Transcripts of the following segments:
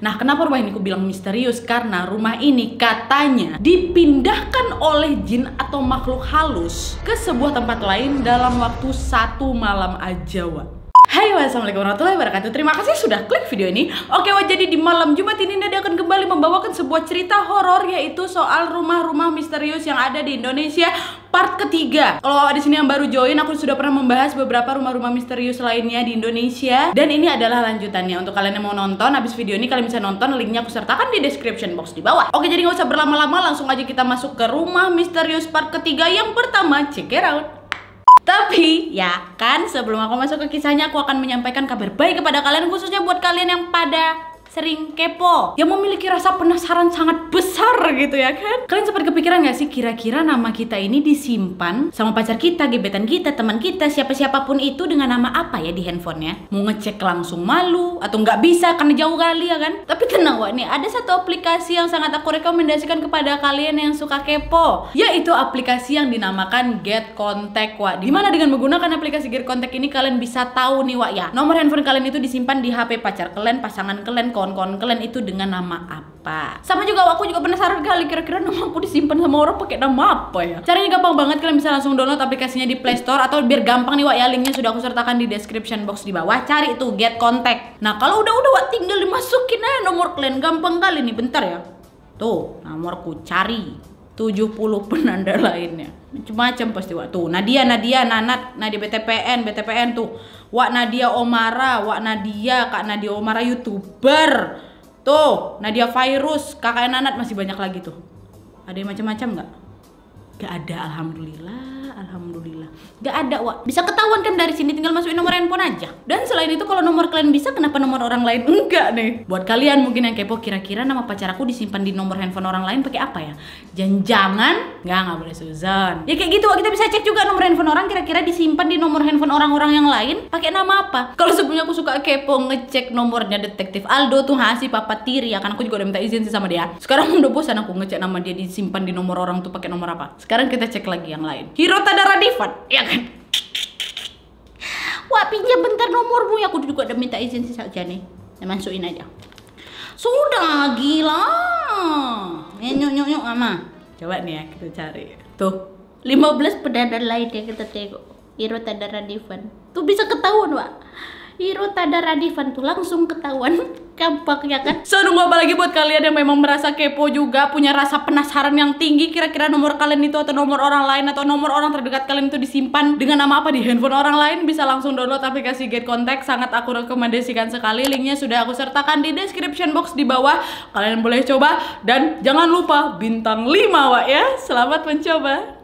Nah, kenapa rumah ini aku bilang misterius? Karena rumah ini katanya dipindahkan oleh jin atau makhluk halus ke sebuah tempat lain dalam waktu 1 malam aja, Wak. Hai, wassalamualaikum warahmatullahi wabarakatuh. Terima kasih sudah klik video ini. Oke, Wak, jadi di malam Jumat ini Nada akan kembali membawakan sebuah cerita horor, yaitu soal rumah-rumah misterius yang ada di Indonesia part ketiga. Kalau di sini yang baru join, aku sudah pernah membahas beberapa rumah-rumah misterius lainnya di Indonesia, dan ini adalah lanjutannya. Untuk kalian yang mau nonton habis video ini, kalian bisa nonton, linknya aku sertakan di description box di bawah. Oke, jadi nggak usah berlama-lama, langsung aja kita masuk ke rumah misterius part ketiga yang pertama. Check it out. Tapi ya kan, sebelum aku masuk ke kisahnya, aku akan menyampaikan kabar baik kepada kalian, khususnya buat kalian yang pada sering kepo, yang memiliki rasa penasaran sangat besar gitu ya kan. Kalian sempat kepikiran gak sih kira-kira nama kita ini disimpan sama pacar kita, gebetan kita, teman kita, siapapun itu dengan nama apa ya di handphonenya? Mau ngecek langsung malu atau nggak bisa karena jauh kali ya kan. Tapi tenang, Wak, nih ada satu aplikasi yang sangat aku rekomendasikan kepada kalian yang suka kepo, yaitu aplikasi yang dinamakan Get Contact, Wak. Dimana dengan menggunakan aplikasi Get Contact ini kalian bisa tahu nih, Wak, ya, nomor handphone kalian itu disimpan di HP pacar kalian, pasangan kalian, kawan-kawan kalian itu dengan nama apa. Sama juga aku juga penasaran kali, kira-kira nama aku disimpan sama orang pakai nama apa ya. Caranya gampang banget, kalian bisa langsung download aplikasinya di Play Store, atau biar gampang nih, Wak, ya, linknya sudah aku sertakan di description box di bawah. Cari itu Get Contact. Nah, kalau udah Wak, tinggal dimasukin aja nomor kalian, gampang kali nih. Bentar ya, tuh nomorku, cari 70 penanda lainnya macam-macam pasti, Wak. Tuh Nadia, Nanat, Nadia BTPN tuh, Wak Nadia Omara, Wak Nadia, Kak Nadia Omara YouTuber. Tuh Nadia Virus, Kakak Nanat, masih banyak lagi tuh. Ada yang macam-macam nggak? Gak ada, alhamdulillah. Gak ada, Wak. Bisa ketahuan kan dari sini, tinggal masukin nomor handphone aja. Dan selain itu, kalau nomor kalian bisa, kenapa nomor orang lain enggak nih? Buat kalian mungkin yang kepo, kira-kira nama pacar aku disimpan di nomor handphone orang lain pakai apa ya? Jangan, nggak boleh suzon. Ya kayak gitu, Wak, kita bisa cek juga nomor handphone orang kira-kira disimpan di nomor handphone orang-orang yang lain pakai nama apa. Kalau sebelumnya aku suka kepo ngecek nomornya Detektif Aldo tuh, si Papa Tiri ya kan, aku juga udah minta izin sih sama dia. Sekarang udah bosan aku ngecek nama dia disimpan di nomor orang tuh pakai nomor apa. Sekarang kita cek lagi yang lain. Hiro Tadara Divan, ya kan? Wah, pinjam bentar nomormu ya, aku juga udah minta izin sih saja nih. Masukin aja. Sudah, gila. Nyok ama. Coba nih ya, kita cari. Tuh, 15 penanda lain ya, kita tengok. Hiro Tadara Divan. Tuh bisa ketahuan, Wak. Hiro Tadara Divan tuh langsung ketahuan. Gampang ya kan? So, nunggu apa lagi buat kalian yang memang merasa kepo juga, punya rasa penasaran yang tinggi, kira-kira nomor kalian itu atau nomor orang lain atau nomor orang terdekat kalian itu disimpan dengan nama apa di handphone orang lain, bisa langsung download aplikasi Get Contact. Sangat aku rekomendasikan sekali, linknya sudah aku sertakan di description box di bawah. Kalian boleh coba, dan jangan lupa bintang 5, Wak, ya. Selamat mencoba.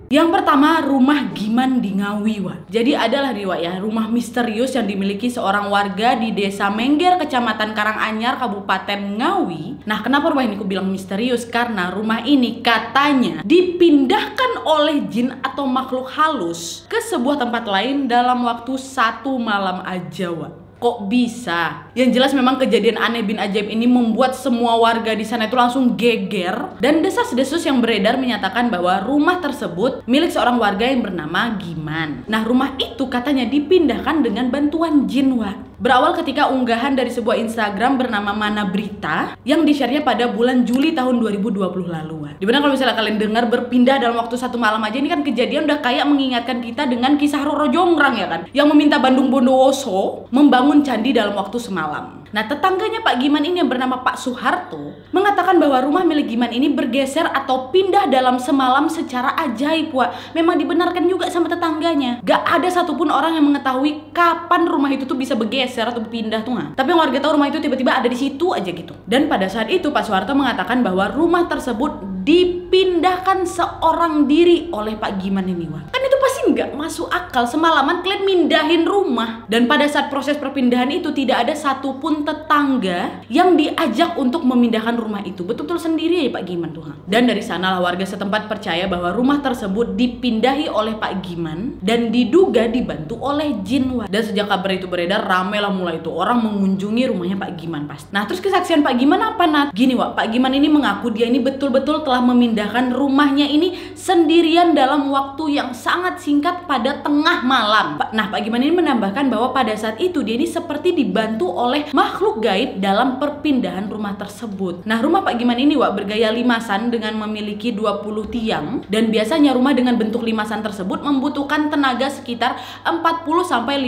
Yang pertama, rumah Giman di Ngawi, Wak. Jadi adalah nih, Wak, ya, rumah misterius yang dimiliki seorang warga di Desa Mengger, Kecamatan Karanganyar, Kabupaten Ngawi. Nah, kenapa rumah ini aku bilang misterius? Karena rumah ini katanya dipindahkan oleh jin atau makhluk halus ke sebuah tempat lain dalam waktu 1 malam aja, Wak. Kok bisa? Yang jelas memang kejadian aneh bin ajaib ini membuat semua warga di sana itu langsung geger, dan desas-desus yang beredar menyatakan bahwa rumah tersebut milik seorang warga yang bernama Giman. Nah, rumah itu katanya dipindahkan dengan bantuan jin, Wak. Berawal ketika unggahan dari sebuah Instagram bernama Mana Berita yang di-share-nya pada bulan Juli tahun 2020 lalu. Dimana kalau misalnya kalian dengar berpindah dalam waktu 1 malam aja, ini kan kejadian udah kayak mengingatkan kita dengan kisah Roro Jonggrang ya kan, yang meminta Bandung Bondowoso membangun candi dalam waktu semalam. Nah, tetangganya Pak Giman ini yang bernama Pak Soeharto mengatakan bahwa rumah milik Giman ini bergeser atau pindah dalam semalam secara ajaib, Wak. Memang dibenarkan juga sama tetangganya. Gak ada satupun orang yang mengetahui kapan rumah itu tuh bisa bergeser atau pindah tuh, nggak. Tapi yang warga tahu rumah itu tiba-tiba ada di situ aja gitu. Dan pada saat itu Pak Soeharto mengatakan bahwa rumah tersebut dipindahkan seorang diri oleh Pak Giman ini, Wak. Kan itu pasti nggak masuk akal, semalaman kalian mindahin rumah. Dan pada saat proses perpindahan itu tidak ada satupun tetangga yang diajak untuk memindahkan rumah itu. Betul-betul sendiri ya Pak Giman tuh. Dan dari sanalah warga setempat percaya bahwa rumah tersebut dipindahi oleh Pak Giman dan diduga dibantu oleh jin, Wak. Dan sejak kabar itu beredar, rame lah mulai itu orang mengunjungi rumahnya Pak Giman pasti. Nah, terus kesaksian Pak Giman apa, Nat? Gini, Wak, Pak Giman ini mengaku dia ini betul-betul telah telah memindahkan rumahnya ini sendirian dalam waktu yang sangat singkat pada tengah malam. Nah, Pak Giman ini menambahkan bahwa pada saat itu dia ini seperti dibantu oleh makhluk gaib dalam perpindahan rumah tersebut. Nah, rumah Pak Giman ini Wak bergaya limasan dengan memiliki 20 tiang, dan biasanya rumah dengan bentuk limasan tersebut membutuhkan tenaga sekitar 40-50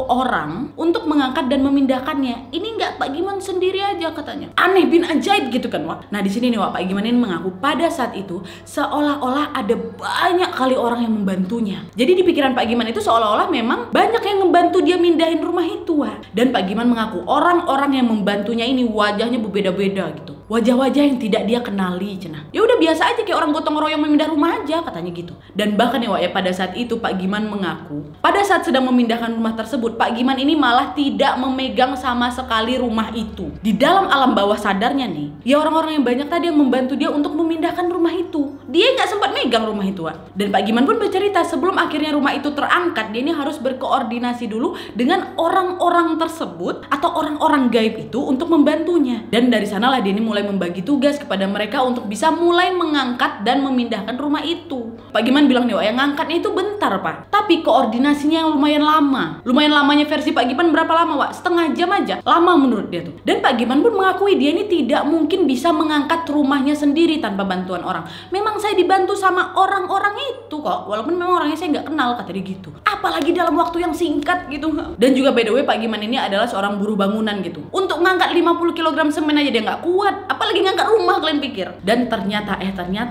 orang untuk mengangkat dan memindahkannya. Ini nggak Pak Giman sendiri aja katanya. Aneh bin ajaib gitu kan Wak. Nah, di sini nih Wak, Pak Giman ini mengaku pada saat itu seolah-olah ada banyak kali orang yang membantunya. Jadi di pikiran Pak Giman itu seolah-olah memang banyak yang membantu dia mindahin rumah itu Wak. Dan Pak Giman mengaku orang-orang yang membantunya ini wajahnya berbeda-beda gitu. Wajah-wajah yang tidak dia kenali cenah. Ya udah biasa aja kayak orang gotong royong memindah rumah aja katanya gitu. Dan bahkan ya Wak ya, pada saat itu Pak Giman mengaku pada saat sedang memindahkan rumah tersebut, Pak Giman ini malah tidak memegang sama sekali rumah itu. Di dalam alam bawah sadarnya nih, ya orang-orang yang banyak tadi yang membantu dia untuk memindahkan rumah itu, dia nggak sempat megang rumah itu Wak. Dan Pak Giman pun bercerita sebelum akhirnya rumah itu terangkat, dia ini harus berkoordinasi dulu dengan orang-orang tersebut atau orang-orang gaib itu untuk membantunya. Dan dari sanalah dia ini mulai membagi tugas kepada mereka untuk bisa mulai mengangkat dan memindahkan rumah itu. Pak Giman bilang nih Wak, yang ngangkatnya itu bentar Pak, tapi koordinasinya yang lumayan lama. Lumayan lamanya versi Pak Giman berapa lama Wak? Setengah jam aja. Lama menurut dia tuh. Dan Pak Giman pun mengakui dia ini tidak mungkin bisa mengangkat rumahnya sendiri tanpa bantuan orang. Memang saya dibantu sama orang-orang itu kok, walaupun memang orangnya saya nggak kenal, kata dia gitu. Apalagi dalam waktu yang singkat gitu. Dan juga by the way Pak Giman ini adalah seorang buruh bangunan gitu. Untuk ngangkat 50 kg semen aja dia nggak kuat, apalagi ngangkat rumah kalian pikir. Dan ternyata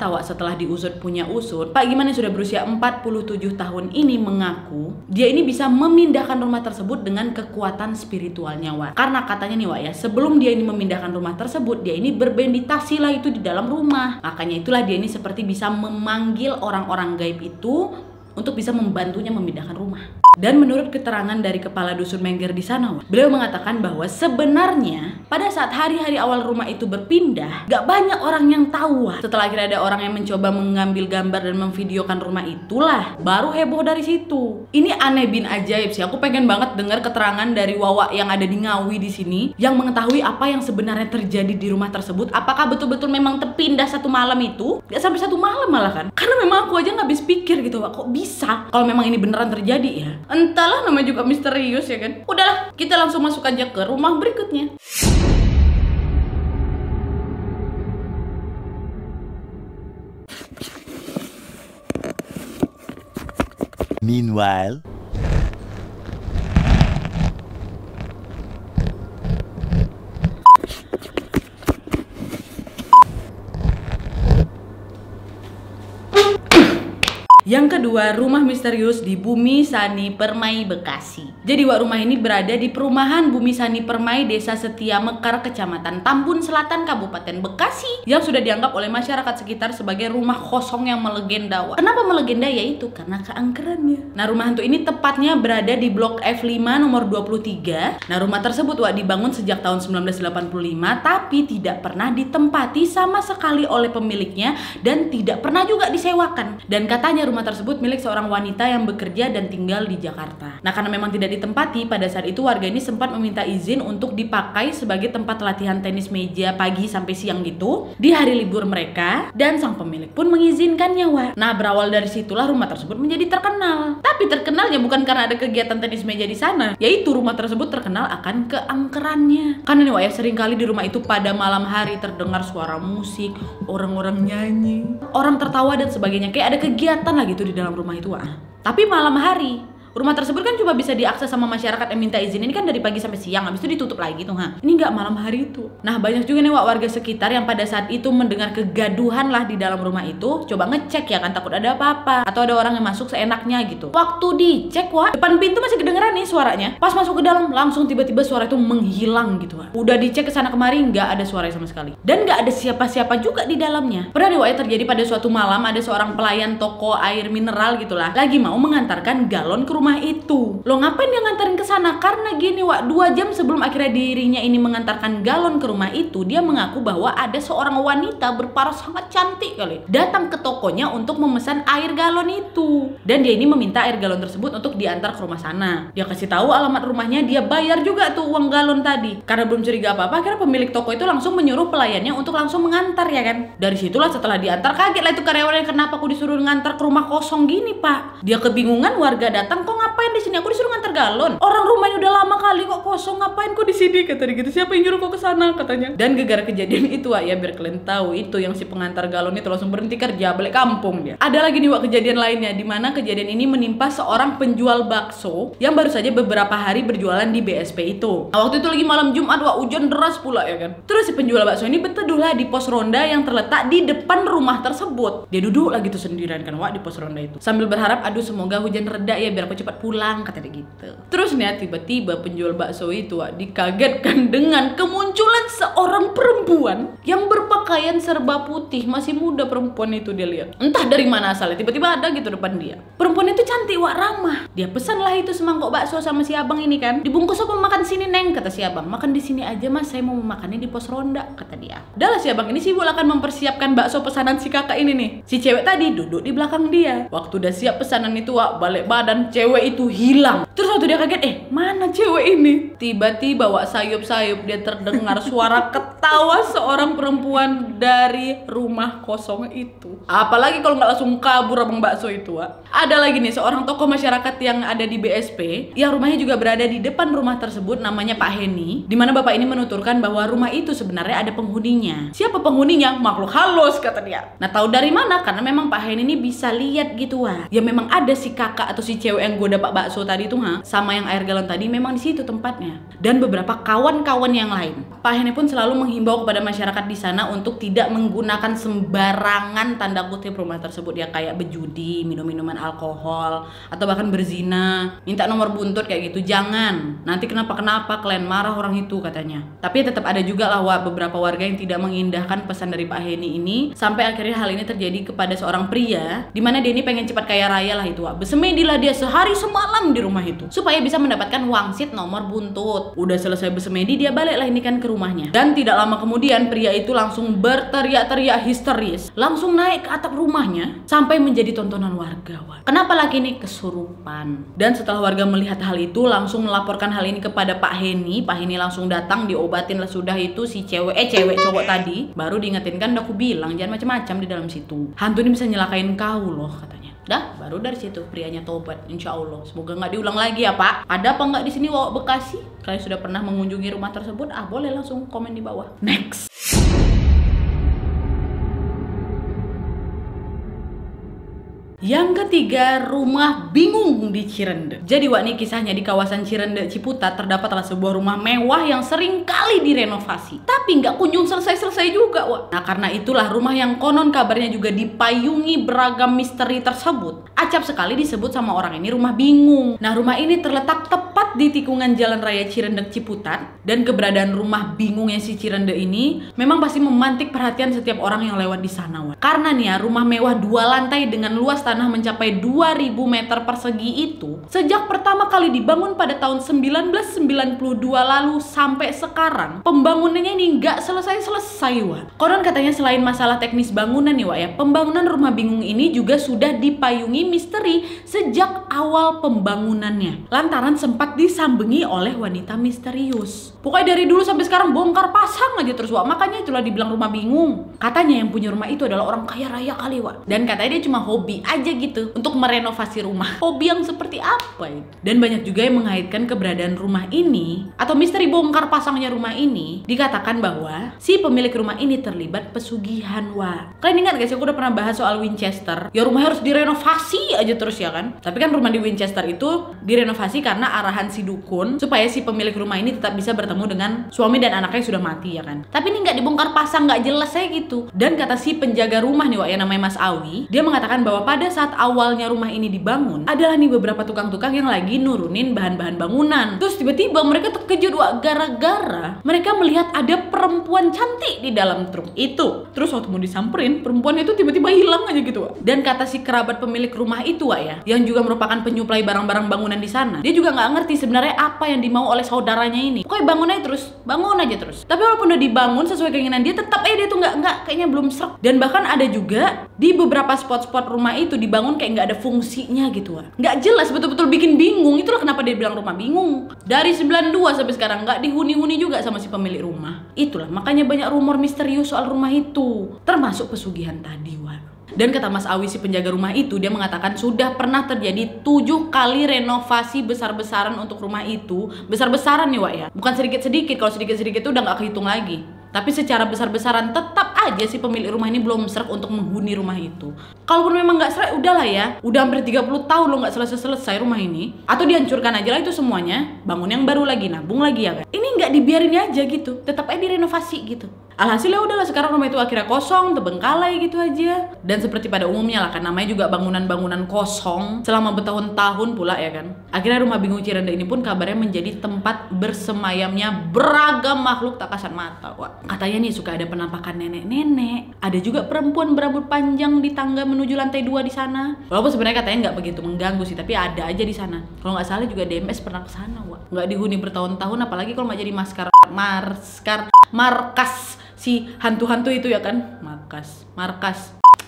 Wak, setelah diusut punya usut, Pak Giman yang sudah berusia 47 tahun ini mengaku dia ini bisa memindahkan rumah tersebut dengan kekuatan spiritualnya Wak. Karena katanya nih Wak ya, sebelum dia ini memindahkan rumah tersebut, dia ini bermeditasi lah itu di dalam rumah. Makanya itulah dia ini seperti bisa memanggil orang-orang gaib itu untuk bisa membantunya memindahkan rumah. Dan menurut keterangan dari kepala dusun Mengger di sana, beliau mengatakan bahwa sebenarnya pada saat hari-hari awal rumah itu berpindah, gak banyak orang yang tahu. Setelah akhirnya ada orang yang mencoba mengambil gambar dan memvideokan rumah itulah, baru heboh dari situ. Ini aneh bin ajaib sih. Aku pengen banget dengar keterangan dari Wawa yang ada di Ngawi di sini, yang mengetahui apa yang sebenarnya terjadi di rumah tersebut. Apakah betul-betul memang terpindah satu malam itu? Gak sampai satu malam malah kan? Karena memang aku aja gak habis pikir gitu, Wak. Kok bisa? Kalau memang ini beneran terjadi ya? Entahlah, namanya juga misterius ya kan. Udahlah, kita langsung masuk aja ke rumah berikutnya. Meanwhile, Yang kedua, rumah misterius di Bumi Sani Permai, Bekasi. Jadi Wak, rumah ini berada di perumahan Bumi Sani Permai, Desa Setia Mekar, Kecamatan Tambun Selatan, Kabupaten Bekasi, yang sudah dianggap oleh masyarakat sekitar sebagai rumah kosong yang melegenda Wak. Kenapa melegenda? Yaitu karena keangkerannya. Nah, rumah hantu ini tepatnya berada di Blok F5 nomor 23. Nah, rumah tersebut Wak dibangun sejak tahun 1985, tapi tidak pernah ditempati sama sekali oleh pemiliknya dan tidak pernah juga disewakan. Dan katanya rumah tersebut milik seorang wanita yang bekerja dan tinggal di Jakarta. Nah, karena memang tidak ditempati, pada saat itu warga ini sempat meminta izin untuk dipakai sebagai tempat latihan tenis meja pagi sampai siang gitu di hari libur mereka, dan sang pemilik pun mengizinkannya Wak. Nah, berawal dari situlah rumah tersebut menjadi terkenal. Tapi terkenalnya bukan karena ada kegiatan tenis meja di sana, yaitu rumah tersebut terkenal akan keangkerannya. Karena nih Wak ya, seringkali di rumah itu pada malam hari terdengar suara musik, orang-orang nyanyi, orang tertawa dan sebagainya. Kayak ada kegiatan lah gitu di dalam rumah itu Wak. Tapi malam hari rumah tersebut kan cuma bisa diakses sama masyarakat yang minta izin. Ini kan dari pagi sampai siang, habis itu ditutup lagi tuh. Ini nggak malam hari itu. Nah, banyak juga nih Wak warga sekitar yang pada saat itu mendengar kegaduhan lah di dalam rumah itu, coba ngecek ya kan, takut ada apa-apa atau ada orang yang masuk seenaknya gitu. Waktu dicek Wak, depan pintu masih kedengeran nih suaranya. Pas masuk ke dalam langsung tiba-tiba suara itu menghilang gitu Wak. Udah dicek kesana kemari nggak ada suara sama sekali. Dan nggak ada siapa-siapa juga di dalamnya. Pernah nih Wak terjadi pada suatu malam, ada seorang pelayan toko air mineral gitulah lagi mau mengantarkan galon ke rumah rumah itu. Lo ngapain dia nganterin ke sana? Karena gini Wak, 2 jam sebelum akhirnya dirinya ini mengantarkan galon ke rumah itu, dia mengaku bahwa ada seorang wanita berparas sangat cantik kali datang ke tokonya untuk memesan air galon itu. Dan dia ini meminta air galon tersebut untuk diantar ke rumah sana. Dia kasih tahu alamat rumahnya, dia bayar juga tuh uang galon tadi. Karena belum curiga apa-apa, akhirnya pemilik toko itu langsung menyuruh pelayannya untuk langsung mengantar ya kan. Dari situlah setelah diantar, kaget lah itu karyawannya, kenapa aku disuruh ngantar ke rumah kosong gini Pak. Dia kebingungan, warga datang, kok ngapain di sini? Aku disuruh ngantar galon. Orang rumahnya udah lama kali kok kosong, ngapain kok di sini? Kata dia gitu. Siapa yang nyuruh kok ke sana katanya. Dan gara-gara kejadian itu Wak, ya biar kalian tahu, itu yang si pengantar galon itu langsung berhenti kerja, balik kampung dia. Ada lagi nih Wak kejadian lainnya, di mana kejadian ini menimpa seorang penjual bakso yang baru saja beberapa hari berjualan di BSP itu. Nah, waktu itu lagi malam Jumat Wak, hujan deras pula ya kan. Terus si penjual bakso ini berteduhlah di pos ronda yang terletak di depan rumah tersebut. Dia duduk lagi tuh sendirian kan Wak di pos ronda itu, sambil berharap, aduh semoga hujan reda ya biar aku cepat pulang, kata dia gitu. Terus nih tiba-tiba penjual bakso itu Wak dikagetkan dengan kemunculan seorang perempuan yang berpakaian serba putih. Masih muda perempuan itu, dia lihat entah dari mana asalnya, tiba-tiba ada gitu depan dia. Perempuan itu cantik Wak, ramah. Dia pesan lah itu semangkok bakso sama si abang ini kan. Dibungkus apa makan sini Neng, kata si abang. Makan di sini aja Mas, saya mau makannya di pos ronda, kata dia. Udah lah si abang ini sibuk akan mempersiapkan bakso pesanan si kakak ini nih. Si cewek tadi duduk di belakang dia. Waktu udah siap pesanan itu Wak, balik badan cewek itu hilang. Terus waktu dia kaget, mana cewek ini? Tiba-tiba Wak, sayup-sayup dia terdengar suara ketawa seorang perempuan dari rumah kosong itu. Apalagi kalau nggak langsung kabur abang bakso itu Wak. Ada lagi nih seorang tokoh masyarakat yang ada di BSP yang rumahnya juga berada di depan rumah tersebut, namanya Pak Heni, dimana bapak ini menuturkan bahwa rumah itu sebenarnya ada penghuninya. Siapa penghuninya? Makhluk halus, kata dia. Nah tahu dari mana? Karena memang Pak Heni ini bisa lihat gitu Wak. Ya memang ada si kakak atau si cewek yang goda Pak bakso tadi tuh sama yang air galon tadi, memang di situ tempatnya. Dan beberapa kawan-kawan yang lain. Pak Heni pun selalu menghimbau kepada masyarakat di sana untuk tidak menggunakan sembarangan tanda kutip rumah tersebut ya, kayak berjudi, minum-minuman alkohol, atau bahkan berzina, minta nomor buntut kayak gitu. Jangan, nanti kenapa-kenapa kalian marah orang itu, katanya. Tapi tetap ada juga lah Wak, beberapa warga yang tidak mengindahkan pesan dari Pak Heni ini, sampai akhirnya hal ini terjadi kepada seorang pria, dimana dia ini pengen cepat kaya raya lah itu Wak. Bersemedilah dia sehari semalam di rumah itu supaya bisa mendapatkan wangsit nomor buntut. Udah selesai bersemedi, dia balik lah ini kan ke rumahnya. Dan tidak lama kemudian pria itu langsung berteriak-teriak histeris, langsung naik ke atap rumahnya sampai menjadi tontonan warga Wak. Kenapa laki ini kesurupan? Dan setelah warga melihat hal itu langsung melaporkan hal ini kepada Pak Heni. Pak Heni langsung datang, diobatin lah sudah itu si cewek cowok tadi. Baru diingetin kan, udah aku bilang jangan macam-macam di dalam situ. Hantu ini bisa nyelakain kau loh, katanya. Dah, baru dari situ prianya tobat, insya Allah. Semoga nggak diulang lagi ya Pak. Ada apa nggak di sini Wak Bekasi? Kalian sudah pernah mengunjungi rumah tersebut? Boleh langsung komen di bawah. Next. Yang ketiga, rumah bingung di Cirende. Jadi Wak, nih kisahnya di kawasan Cirende Ciputat terdapatlah sebuah rumah mewah yang sering kali direnovasi, tapi nggak kunjung selesai-selesai juga Wak. Nah karena itulah rumah yang konon kabarnya juga dipayungi beragam misteri tersebut acap sekali disebut sama orang ini rumah bingung. Nah rumah ini terletak tepat di tikungan Jalan Raya Cirende Ciputat, dan keberadaan rumah bingungnya si Cirende ini memang pasti memantik perhatian setiap orang yang lewat di sana Wak. Karena nih ya, rumah mewah 2 lantai dengan luas tanah mencapai 2000 meter persegi itu sejak pertama kali dibangun pada tahun 1992 lalu sampai sekarang pembangunannya ini nggak selesai-selesai Wak. Konon katanya selain masalah teknis bangunan nih Wak ya, pembangunan rumah bingung ini juga sudah dipayungi misteri sejak awal pembangunannya, lantaran sempat disambengi oleh wanita misterius. Pokoknya dari dulu sampai sekarang bongkar pasang aja terus Wak, makanya itulah dibilang rumah bingung. Katanya yang punya rumah itu adalah orang kaya raya kali Wak, dan katanya dia cuma hobi aja gitu untuk merenovasi rumah. Hobi yang seperti apa itu? Dan banyak juga yang mengaitkan keberadaan rumah ini atau misteri bongkar pasangnya rumah ini, dikatakan bahwa si pemilik rumah ini terlibat pesugihan Wak. Kalian ingat gak sih, aku udah pernah bahas soal Winchester, ya rumahnya harus direnovasi aja terus ya kan. Tapi kan rumah di Winchester itu direnovasi karena arahan si dukun supaya si pemilik rumah ini tetap bisa bertemu dengan suami dan anaknya yang sudah mati ya kan. Tapi ini nggak dibongkar pasang, nggak jelas saya gitu. Dan kata si penjaga rumah nih Wak, yang namanya Mas Awi, dia mengatakan bahwa pada saat awalnya rumah ini dibangun adalah nih beberapa tukang-tukang yang lagi nurunin bahan-bahan bangunan. Terus tiba-tiba mereka terkejut wah, gara-gara mereka melihat ada perempuan cantik di dalam truk itu. Terus waktu mau disamperin, perempuan itu tiba-tiba hilang aja gitu wah. Dan kata si kerabat pemilik rumah itu wah ya, yang juga merupakan penyuplai barang-barang bangunan di sana, dia juga nggak ngerti sebenarnya apa yang dimau oleh saudaranya ini. Pokoknya bangun aja terus. Tapi walaupun udah dibangun sesuai keinginan dia, tetap aja dia tuh nggak kayaknya belum serok. Dan bahkan ada juga di beberapa spot-spot rumah itu dibangun kayak nggak ada fungsinya gitu wah. Nggak jelas, betul-betul bikin bingung. Itulah kenapa dia bilang rumah bingung. Dari 92 sampai sekarang nggak dihuni-huni juga sama si pemilik rumah. Itulah makanya banyak rumor misterius soal rumah itu, termasuk pesugihan tadi wah. Dan kata Mas Awi si penjaga rumah itu, dia mengatakan sudah pernah terjadi 7 kali renovasi besar-besaran untuk rumah itu. Besar-besaran nih wak ya, bukan sedikit-sedikit. Kalau sedikit-sedikit itu udah nggak kehitung lagi. Tapi secara besar-besaran tetap aja si pemilik rumah ini belum serak untuk menghuni rumah itu. Kalaupun memang nggak serak, udahlah ya. Udah hampir 30 tahun lo nggak selesai rumah ini. Atau dihancurkan aja lah itu semuanya. Bangun yang baru lagi, nabung lagi ya kan. Ini nggak dibiarin aja gitu. Tetap aja direnovasi gitu. Alhasil ya udahlah sekarang rumah itu akhirnya kosong, terbengkalai gitu aja. Dan seperti pada umumnya lah kan, namanya juga bangunan-bangunan kosong selama bertahun-tahun pula ya kan. Akhirnya rumah Bingung Cirende ini pun kabarnya menjadi tempat bersemayamnya beragam makhluk tak kasat mata. Wah, katanya nih suka ada penampakan nenek-nenek. Ada juga perempuan berambut panjang di tangga menuju lantai 2 di sana. Walaupun sebenarnya katanya nggak begitu mengganggu sih, tapi ada aja di sana. Kalau nggak salah juga DMS pernah ke sana, wah. Nggak dihuni bertahun-tahun, apalagi kalau nggak jadi markas si hantu-hantu itu ya kan, markas.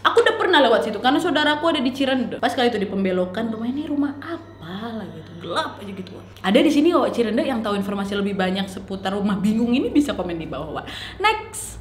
Aku udah pernah lewat situ karena saudaraku ada di Cirende. Pas kali itu di pembelokan, rumah ini rumah apa lah gitu, gelap aja gitu. Ada di sini wak Cirende yang tahu informasi lebih banyak seputar rumah bingung ini bisa komen di bawah wak. Next.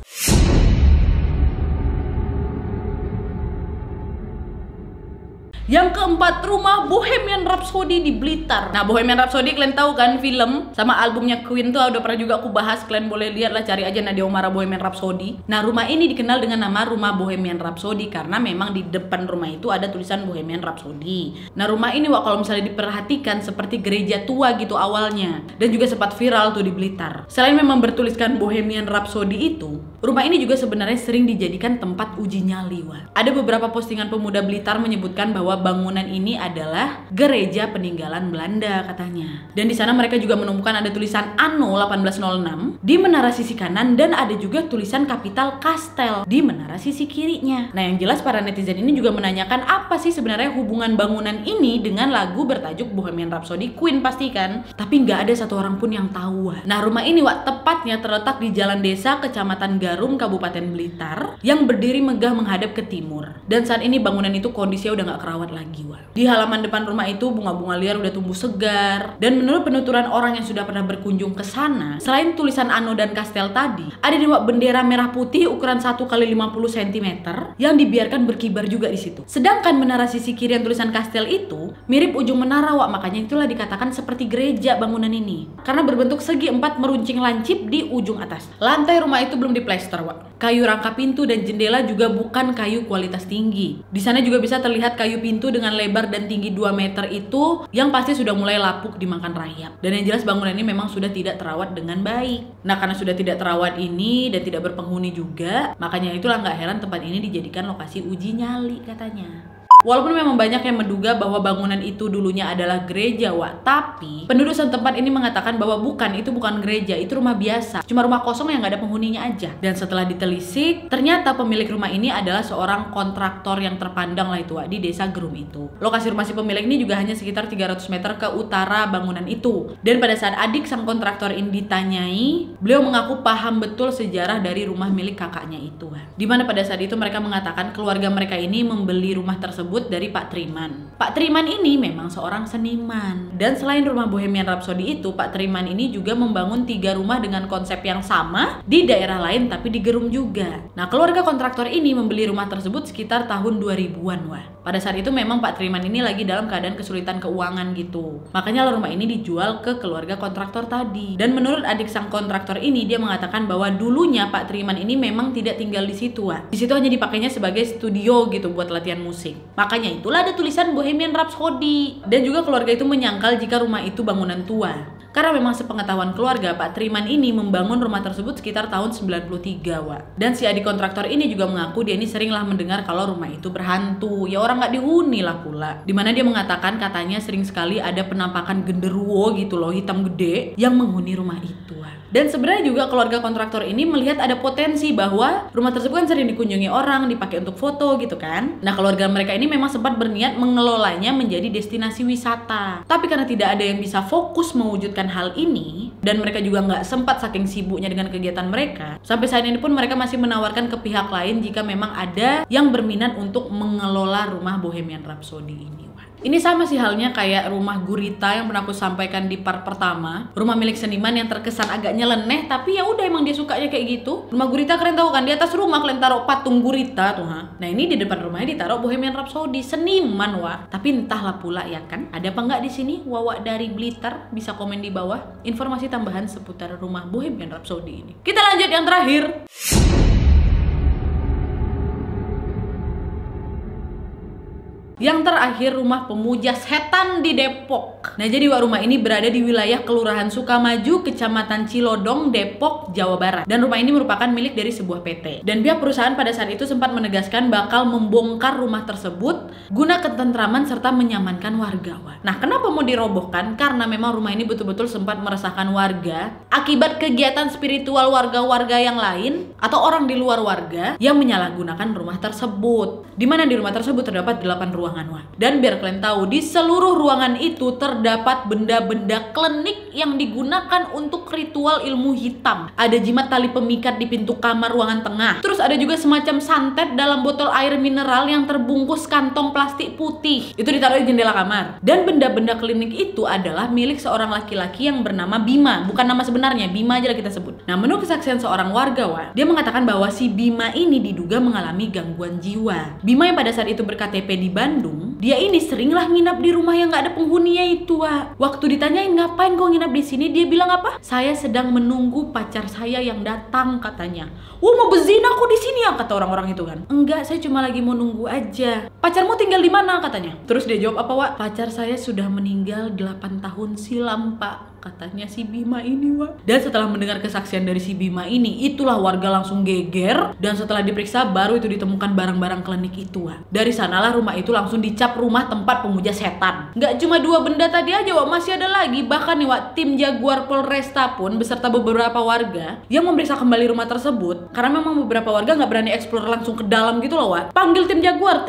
Yang keempat, rumah Bohemian Rhapsody di Blitar. Nah, Bohemian Rhapsody kalian tahu kan, film sama albumnya Queen tuh udah pernah juga aku bahas. Kalian boleh lihat lah, cari aja Nadia Oumara Bohemian Rhapsody. Nah, rumah ini dikenal dengan nama rumah Bohemian Rhapsody karena memang di depan rumah itu ada tulisan Bohemian Rhapsody. Nah, rumah ini wak kalau misalnya diperhatikan seperti gereja tua gitu awalnya, dan juga sempat viral tuh di Blitar. Selain memang bertuliskan Bohemian Rhapsody itu, rumah ini juga sebenarnya sering dijadikan tempat uji nyali wak. Ada beberapa postingan pemuda Blitar menyebutkan bahwa bangunan ini adalah gereja peninggalan Belanda katanya. Dan di sana mereka juga menemukan ada tulisan Anno 1806 di menara sisi kanan dan ada juga tulisan Kapital Kastel di menara sisi kirinya. Nah, yang jelas para netizen ini juga menanyakan apa sih sebenarnya hubungan bangunan ini dengan lagu bertajuk Bohemian Rhapsody Queen pasti kan? Tapi nggak ada satu orang pun yang tahu. Nah, rumah ini wak tepatnya terletak di Jalan Desa, Kecamatan Garum, Kabupaten Blitar, yang berdiri megah menghadap ke timur. Dan saat ini bangunan itu kondisinya udah nggak kerawat lagi wah. Di halaman depan rumah itu bunga-bunga liar udah tumbuh segar. Dan menurut penuturan orang yang sudah pernah berkunjung ke sana, selain tulisan Anno dan Kastel tadi, ada dua bendera merah putih ukuran 1 x 50 cm yang dibiarkan berkibar juga di situ. Sedangkan menara sisi kiri yang tulisan Kastel itu mirip ujung menara wak, makanya itulah dikatakan seperti gereja bangunan ini. Karena berbentuk segi 4 meruncing lancip di ujung atas. Lantai rumah itu belum diplester wak. Kayu rangka pintu dan jendela juga bukan kayu kualitas tinggi. Di sana juga bisa terlihat kayu pintu dengan lebar dan tinggi 2 meter itu yang pasti sudah mulai lapuk dimakan rayap. Dan yang jelas bangunan ini memang sudah tidak terawat dengan baik. Nah, karena sudah tidak terawat ini dan tidak berpenghuni juga, makanya itulah nggak heran tempat ini dijadikan lokasi uji nyali katanya. Walaupun memang banyak yang menduga bahwa bangunan itu dulunya adalah gereja wak, tapi penduduk setempat ini mengatakan bahwa itu bukan gereja, itu rumah biasa, cuma rumah kosong yang nggak ada penghuninya aja. Dan setelah ditelisik, ternyata pemilik rumah ini adalah seorang kontraktor yang terpandang lah itu wak, di desa Gerum itu. Lokasi rumah si pemilik ini juga hanya sekitar 300 meter ke utara bangunan itu. Dan pada saat adik sang kontraktor ini ditanyai, beliau mengaku paham betul sejarah dari rumah milik kakaknya itu. Dimana pada saat itu mereka mengatakan keluarga mereka ini membeli rumah tersebut dari Pak Triman. Pak Triman ini memang seorang seniman. Dan selain rumah Bohemian Rhapsody itu, Pak Triman ini juga membangun 3 rumah dengan konsep yang sama di daerah lain tapi di Gerum juga. Nah, keluarga kontraktor ini membeli rumah tersebut sekitar tahun 2000-an wah. Pada saat itu memang Pak Triman ini lagi dalam keadaan kesulitan keuangan gitu. Makanya rumah ini dijual ke keluarga kontraktor tadi. Dan menurut adik sang kontraktor ini, dia mengatakan bahwa dulunya Pak Triman ini memang tidak tinggal di situ wah. Di situ hanya dipakainya sebagai studio gitu buat latihan musik. Makanya itulah ada tulisan Bohemian Rhapsody. Dan juga keluarga itu menyangkal jika rumah itu bangunan tua. Karena memang sepengetahuan keluarga, Pak Triman ini membangun rumah tersebut sekitar tahun 93, Wak. Dan si adik kontraktor ini juga mengaku dia ini seringlah mendengar kalau rumah itu berhantu. Ya orang nggak dihuni lah pula. Dimana dia mengatakan katanya sering sekali ada penampakan genderuwo gitu loh, hitam gede yang menghuni rumah itu, Wak. Dan sebenarnya juga keluarga kontraktor ini melihat ada potensi bahwa rumah tersebut kan sering dikunjungi orang, dipakai untuk foto gitu kan. Nah, keluarga mereka ini memang sempat berniat mengelolanya menjadi destinasi wisata. Tapi karena tidak ada yang bisa fokus mewujudkan hal ini, dan mereka juga nggak sempat saking sibuknya dengan kegiatan mereka, sampai saat ini pun mereka masih menawarkan ke pihak lain jika memang ada yang berminat untuk mengelola rumah Bohemian Rhapsody ini. Ini sama sih halnya kayak rumah gurita yang pernah aku sampaikan di part pertama. Rumah milik seniman yang terkesan agak nyeleneh, tapi ya udah emang dia sukanya kayak gitu. Rumah gurita kalian tahu kan, di atas rumah kalian taruh patung gurita tuh, ha. Nah ini di depan rumahnya ditaruh Bohemian Rhapsody, seniman, Wak. Tapi entahlah pula ya kan, ada apa nggak di sini? Wawa dari Blitar bisa komen di bawah informasi tambahan seputar rumah Bohemian Rhapsody ini. Kita lanjut yang terakhir. Yang terakhir, rumah pemuja setan di Depok. Nah jadi rumah ini berada di wilayah Kelurahan Sukamaju, Kecamatan Cilodong, Depok, Jawa Barat. Dan rumah ini merupakan milik dari sebuah PT. Dan pihak perusahaan pada saat itu sempat menegaskan bakal membongkar rumah tersebut guna ketentraman serta menyamankan warga. Nah kenapa mau dirobohkan? Karena memang rumah ini betul-betul sempat meresahkan warga akibat kegiatan spiritual warga-warga yang lain atau orang di luar warga yang menyalahgunakan rumah tersebut. Dimana di rumah tersebut terdapat 8 ruangan. Dan biar kalian tahu, di seluruh ruangan itu terdapat benda-benda klinik yang digunakan untuk ritual ilmu hitam. Ada jimat tali pemikat di pintu kamar ruangan tengah. Terus ada juga semacam santet dalam botol air mineral yang terbungkus kantong plastik putih. Itu ditaruh di jendela kamar. Dan benda-benda klinik itu adalah milik seorang laki-laki yang bernama Bima. Bukan nama sebenarnya, Bima aja lah kita sebut. Nah menurut kesaksian seorang warga, Wak, dia mengatakan bahwa si Bima ini diduga mengalami gangguan jiwa. Bima yang pada saat itu berKTP di Bandung, dia ini seringlah nginap di rumah yang gak ada penghuninya itu, Wak. Waktu ditanyain ngapain kok nginap di sini, dia bilang apa? Saya sedang menunggu pacar saya yang datang, katanya. Mau berzina kok di sini ya, kata orang-orang itu kan. Enggak, saya cuma lagi mau nunggu aja. Pacarmu tinggal di mana, katanya. Terus dia jawab apa, Wak? Pacar saya sudah meninggal 8 tahun silam, Pak, katanya si Bima ini, Wak. Dan setelah mendengar kesaksian dari si Bima ini, itulah warga langsung geger. Dan setelah diperiksa baru itu ditemukan barang-barang klinik itu, Wak. Dari sanalah rumah itu langsung dicap rumah tempat pemuja setan. Nggak cuma 2 benda tadi aja, Wak, masih ada lagi. Bahkan nih, Wak, tim Jaguar Polresta pun beserta beberapa warga yang memeriksa kembali rumah tersebut. Karena memang beberapa warga nggak berani eksplor langsung ke dalam gitu loh, Wak. Panggil tim Jaguar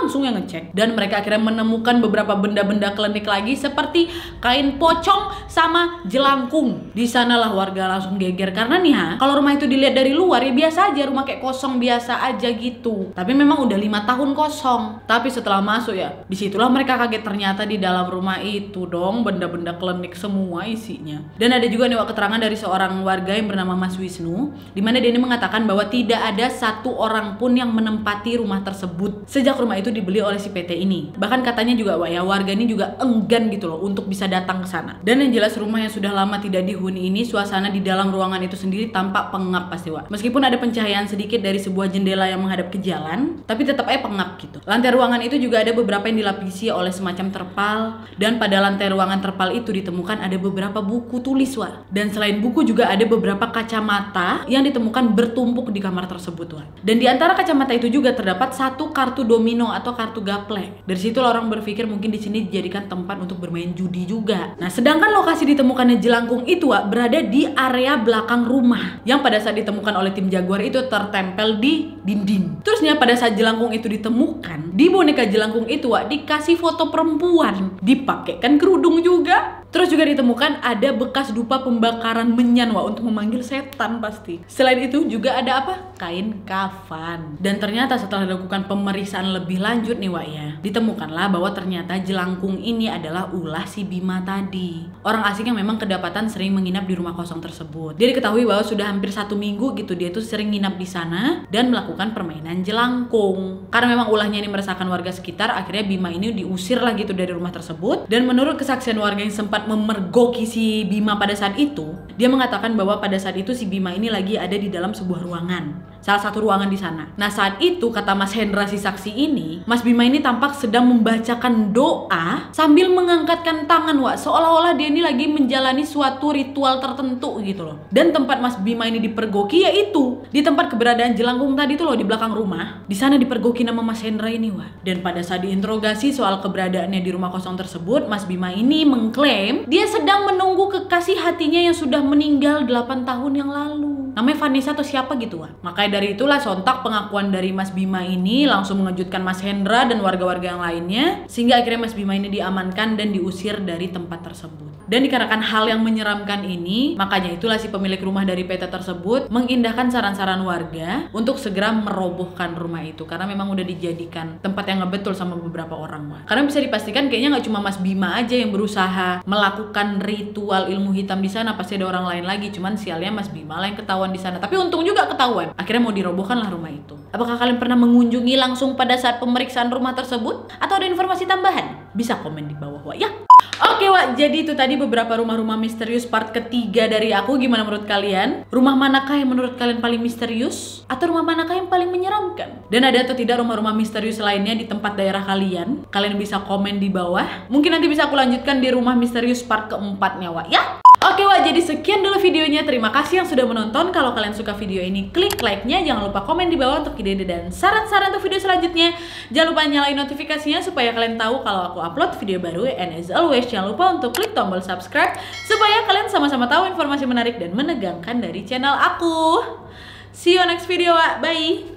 langsung yang ngecek. Dan mereka akhirnya menemukan beberapa benda-benda klinik lagi seperti kain pocong sama jelangkung. Di sanalah warga langsung geger karena nih, kalau rumah itu dilihat dari luar ya biasa aja, rumah kayak kosong biasa aja gitu. Tapi memang udah 5 tahun kosong. Tapi setelah masuk ya, disitulah mereka kaget, ternyata di dalam rumah itu dong benda-benda klinik semua isinya. Dan ada juga nih, Wak, keterangan dari seorang warga yang bernama Mas Wisnu, dimana dia ini mengatakan bahwa tidak ada satu orang pun yang menempati rumah tersebut sejak rumah itu dibeli oleh si PT ini. Bahkan katanya juga, Wak, ya, warga ini juga enggan gitu loh untuk bisa datang ke sana. Dan yang jelas rumah yang sudah lama tidak dihuni ini, suasana di dalam ruangan itu sendiri tampak pengap pasti, Wak. Meskipun ada pencahayaan sedikit dari sebuah jendela yang menghadap ke jalan, tapi tetap aja pengap gitu. Lantai ruangan itu juga ada beberapa yang dilapisi oleh semacam terpal, dan pada lantai ruangan terpal itu ditemukan ada beberapa buku tulis, Wak. Dan selain buku juga ada beberapa kacamata yang ditemukan bertumpuk di kamar tersebut, Wak. Dan di antara kacamata itu juga terdapat satu kartu domino atau kartu gaple. Dari situ orang berpikir mungkin di sini dijadikan tempat untuk bermain judi juga. Nah, sedangkan lokasi ditemukannya jelangkung itu, Wak, berada di area belakang rumah yang pada saat ditemukan oleh tim Jaguar itu tertempel di dinding. Terusnya pada saat jelangkung itu ditemukan, di boneka jelangkung itu, Wak, dikasih foto perempuan, dipakaikan kerudung juga. Terus juga ditemukan ada bekas dupa pembakaran menyan, Wak, untuk memanggil setan pasti. Selain itu juga ada apa? Kain kafan. Dan ternyata setelah dilakukan pemeriksaan lebih lanjut nih, Wak, ya, ditemukanlah bahwa ternyata jelangkung ini adalah ulah si Bima tadi. Orang asing yang memang kedapatan sering menginap di rumah kosong tersebut. Dia diketahui bahwa sudah hampir 1 minggu gitu dia tuh sering nginap di sana dan melakukan permainan jelangkung. Karena memang ulahnya ini meresahkan warga sekitar, akhirnya Bima ini diusir lah gitu dari rumah tersebut. Dan menurut kesaksian warga yang sempat memergoki si Bima pada saat itu, dia mengatakan bahwa pada saat itu si Bima ini lagi ada di dalam sebuah ruangan. salah satu ruangan di sana. Nah saat itu kata Mas Hendra si saksi ini, Mas Bima ini tampak sedang membacakan doa sambil mengangkatkan tangan, Wak, seolah-olah dia ini lagi menjalani suatu ritual tertentu gitu loh. Dan tempat Mas Bima ini dipergoki yaitu di tempat keberadaan jelangkung tadi tuh loh, di belakang rumah. Di sana dipergoki nama Mas Hendra ini, Wak. Dan pada saat diinterogasi soal keberadaannya di rumah kosong tersebut, Mas Bima ini mengklaim dia sedang menunggu kekasih hatinya yang sudah meninggal 8 tahun yang lalu. Namanya Vanessa atau siapa gitu, Wak. Makanya dari itulah sontak pengakuan dari Mas Bima ini langsung mengejutkan Mas Hendra dan warga-warga yang lainnya, sehingga akhirnya Mas Bima ini diamankan dan diusir dari tempat tersebut. Dan dikarenakan hal yang menyeramkan ini, makanya itulah si pemilik rumah dari PT tersebut mengindahkan saran-saran warga untuk segera merobohkan rumah itu, karena memang udah dijadikan tempat yang nggak betul sama beberapa orang, Wak. Karena bisa dipastikan kayaknya nggak cuma Mas Bima aja yang berusaha melakukan ritual ilmu hitam di sana, pasti ada orang lain lagi. Cuman sialnya Mas Bima lah yang ketahuan di sana. Tapi untung juga ketahuan. Akhirnya mau dirobohkan lah rumah itu. Apakah kalian pernah mengunjungi langsung pada saat pemeriksaan rumah tersebut? Atau ada informasi tambahan? Bisa komen di bawah, Wak, ya. Oke, Wak, jadi itu tadi beberapa rumah-rumah misterius part ketiga dari aku. Gimana menurut kalian? Rumah manakah yang menurut kalian paling misterius? Atau rumah manakah yang paling menyeramkan? Dan ada atau tidak rumah-rumah misterius lainnya di tempat daerah kalian? Kalian bisa komen di bawah. Mungkin nanti bisa aku lanjutkan di rumah misterius part keempatnya, Wak, ya. Oke, Wak, jadi sekian dulu videonya. Terima kasih yang sudah menonton. Kalau kalian suka video ini, klik like-nya. Jangan lupa komen di bawah untuk ide-ide dan saran-saran untuk video selanjutnya. Jangan lupa nyalain notifikasinya supaya kalian tahu kalau aku upload video baru. And as always, jangan lupa untuk klik tombol subscribe supaya kalian sama-sama tahu informasi menarik dan menegangkan dari channel aku. See you next video, Wak. Bye!